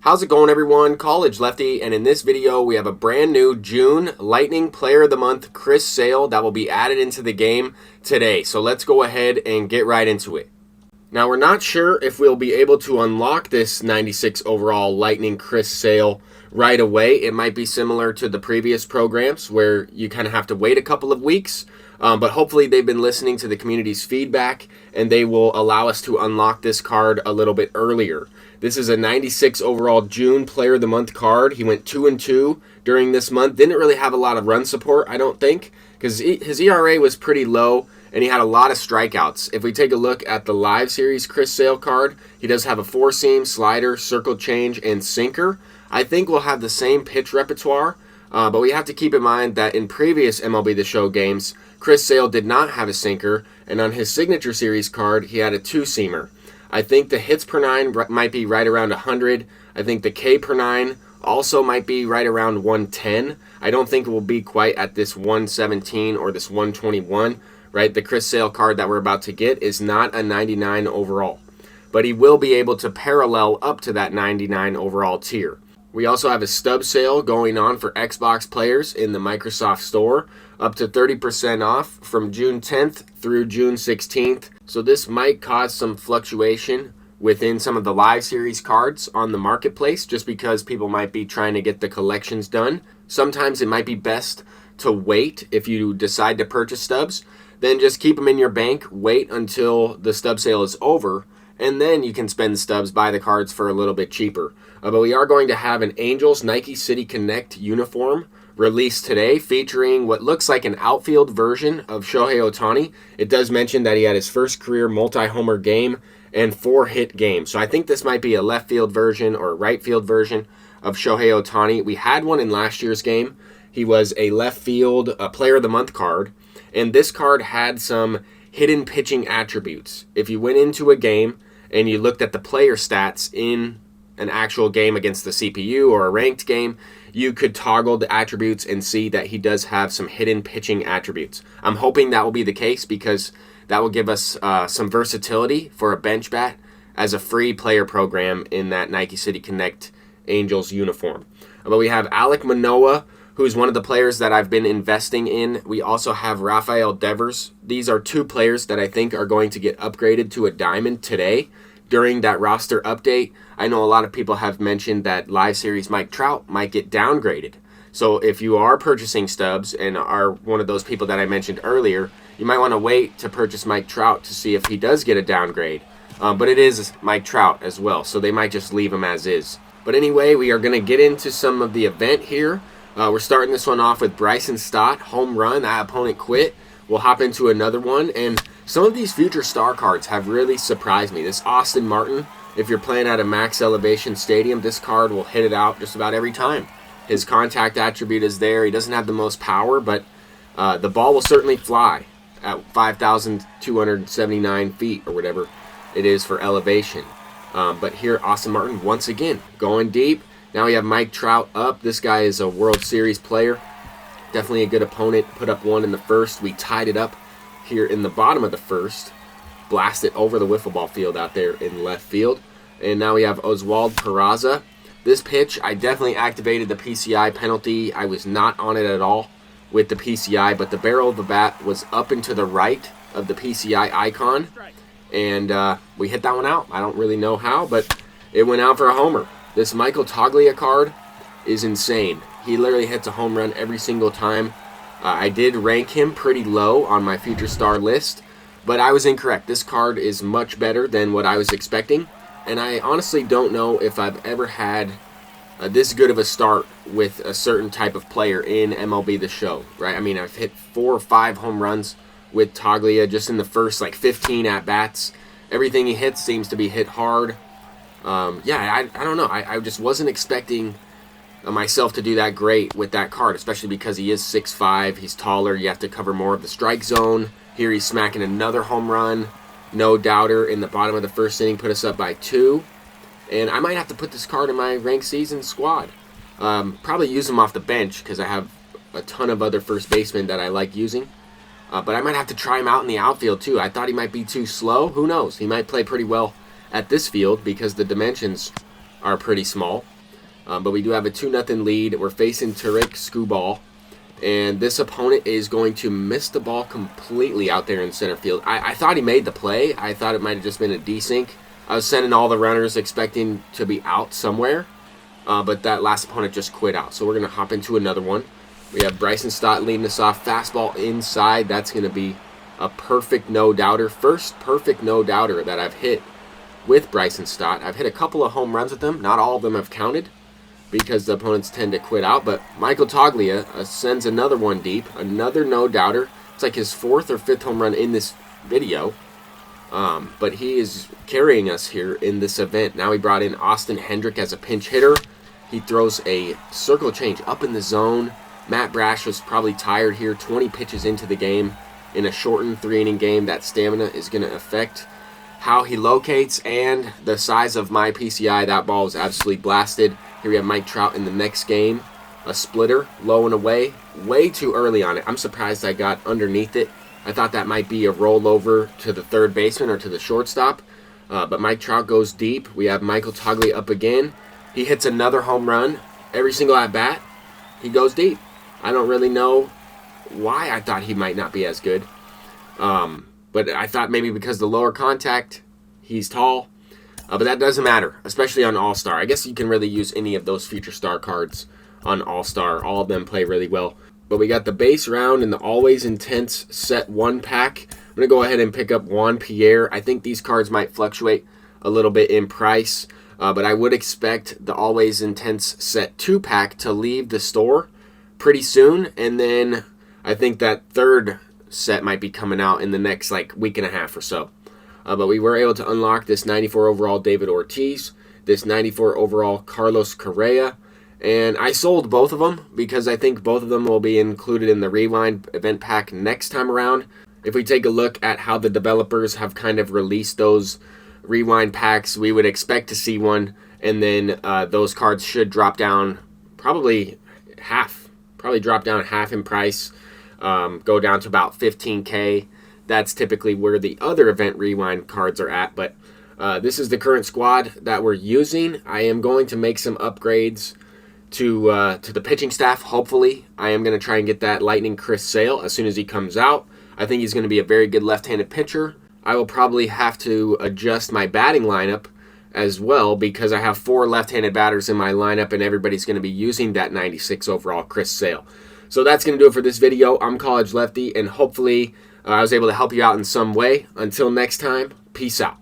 How's it going, everyone? College Lefty, and in this video we have a brand new June Lightning Player of the Month Chris Sale that will be added into the game today. So let's go ahead and get right into it. Now, we're not sure if we'll be able to unlock this 96 overall Lightning Chris Sale right away. It might be similar to the previous programs where you kind of have to wait a couple of weeks. But hopefully they've been listening to the community's feedback and they will allow us to unlock this card a little bit earlier. This is a 96 overall June Player of the Month card. He went 2-2 during this month. Didn't really have a lot of run support, I don't think, because his ERA was pretty low and he had a lot of strikeouts. If we take a look at the live series Chris Sale card, he does have a four-seam, slider, circle change, and sinker. I think we'll have the same pitch repertoire, but we have to keep in mind that in previous MLB The Show games, Chris Sale did not have a sinker, and on his signature series card, he had a two-seamer. I think the hits per nine might be right around 100. I think the K per nine also might be right around 110. I don't think it will be quite at this 117 or this 121, right? The Chris Sale card that we're about to get is not a 99 overall, but he will be able to parallel up to that 99 overall tier. We also have a stub sale going on for Xbox players in the Microsoft Store, up to 30% off from June 10th through June 16th. So this might cause some fluctuation within some of the live series cards on the marketplace just because people might be trying to get the collections done. Sometimes it might be best to wait if you decide to purchase stubs. Then just keep them in your bank, wait until the stub sale is over, and then you can spend the stubs, buy the cards for a little bit cheaper. But we are going to have an Angels Nike City Connect uniform released today featuring what looks like an outfield version of Shohei Ohtani. It does mention that he had his first career multi-homer game and 4-hit game. So I think this might be a left field version or a right field version of Shohei Ohtani. We had one in last year's game. He was a left field Player of the Month card, and this card had some hidden pitching attributes. If you went into a game and you looked at the player stats in an actual game against the CPU or a ranked game, you could toggle the attributes and see that he does have some hidden pitching attributes. I'm hoping that will be the case because that will give us some versatility for a bench bat as a free player program in that Nike City Connect Angels uniform. But we have Alek Manoah, who's one of the players that I've been investing in. We also have Rafael Devers. These are two players that I think are going to get upgraded to a diamond today during that roster update. I know a lot of people have mentioned that live series Mike Trout might get downgraded. So if you are purchasing stubs and are one of those people that I mentioned earlier, you might want to wait to purchase Mike Trout to see if he does get a downgrade. But it is Mike Trout as well, so they might just leave him as is. But anyway, we are going to get into some of the event here. We're starting this one off with Bryson Stott, home run. That opponent quit. We'll hop into another one, and some of these future star cards have really surprised me. This Austin Martin, if you're playing at a max elevation stadium, this card will hit it out just about every time. His contact attribute is there. He doesn't have the most power, but the ball will certainly fly at 5,279 feet or whatever it is for elevation. But here, Austin Martin, once again, going deep. Now we have Mike Trout up. This guy is a World Series player. Definitely a good opponent. Put up one in the first. We tied it up here in the bottom of the first. Blast it over the wiffle ball field out there in left field. And now we have Oswald Peraza. This pitch, I definitely activated the PCI penalty. I was not on it at all with the PCI, but the barrel of the bat was up and to the right of the PCI icon. And we hit that one out. I don't really know how, but it went out for a homer. This Michael Toglia card is insane. He literally hits a home run every single time. I did rank him pretty low on my future star list, but I was incorrect. This card is much better than what I was expecting, and I honestly don't know if I've ever had this good of a start with a certain type of player in MLB The Show, right? I mean, I've hit 4 or 5 home runs with Toglia just in the first 15 at-bats. Everything he hits seems to be hit hard. I don't know. I just wasn't expecting myself to do that great with that card, especially because he is 6'5", he's taller, you have to cover more of the strike zone. Here he's smacking another home run, no doubter, in the bottom of the first inning, put us up by 2. And I might have to put this card in my ranked season squad. Probably use him off the bench because I have a ton of other first basemen that I like using. But I might have to try him out in the outfield too. I thought he might be too slow. Who knows? He might play pretty well at this field because the dimensions are pretty small. But we do have a 2-0 lead. We're facing Tarek Skubal. And this opponent is going to miss the ball completely out there in center field. I thought he made the play. I thought it might have just been a desync. I was sending all the runners expecting to be out somewhere. But that last opponent just quit out. So we're going to hop into another one. We have Bryson Stott leading us off. Fastball inside. That's going to be a perfect no-doubter. First perfect no-doubter that I've hit with Bryson Stott. I've hit a couple of home runs with him. Not all of them have counted because the opponents tend to quit out. But Michael Toglia sends another one deep. Another no-doubter. It's like his 4th or 5th home run in this video. But he is carrying us here in this event. Now we brought in Austin Hendrick as a pinch hitter. He throws a circle change up in the zone. Matt Brash was probably tired here. 20 pitches into the game. In a shortened 3-inning game, that stamina is going to affect how he locates and the size of my PCI. That ball was absolutely blasted. Here we have Mike Trout in the next game. A splitter, low and away. Way too early on it. I'm surprised I got underneath it. I thought that might be a rollover to the third baseman or to the shortstop. But Mike Trout goes deep. We have Michael Toglia up again. He hits another home run. Every single at-bat, he goes deep. I don't really know why I thought he might not be as good. But I thought maybe because the lower contact, he's tall. But that doesn't matter, especially on All-Star. I guess you can really use any of those Future Star cards on All-Star. All of them play really well. But we got the base round and the Always Intense Set 1 pack. I'm going to go ahead and pick up Juan Pierre. I think these cards might fluctuate a little bit in price. But I would expect the Always Intense Set 2 pack to leave the store pretty soon. And then I think that third set might be coming out in the next week and a half or so. But we were able to unlock this 94 overall David Ortiz, this 94 overall Carlos Correa. And I sold both of them because I think both of them will be included in the Rewind event pack next time around. If we take a look at how the developers have kind of released those Rewind packs, we would expect to see one, and then those cards should drop down probably half. Probably drop down half in price, go down to about 15K. That's typically where the other event Rewind cards are at, but this is the current squad that we're using. I am going to make some upgrades to the pitching staff. Hopefully, I am going to try and get that Lightning Chris Sale as soon as he comes out. I think he's going to be a very good left-handed pitcher. I will probably have to adjust my batting lineup as well because I have 4 left-handed batters in my lineup and everybody's going to be using that 96 overall Chris Sale. So that's going to do it for this video. I'm College Lefty, and hopefully I was able to help you out in some way. Until next time, peace out.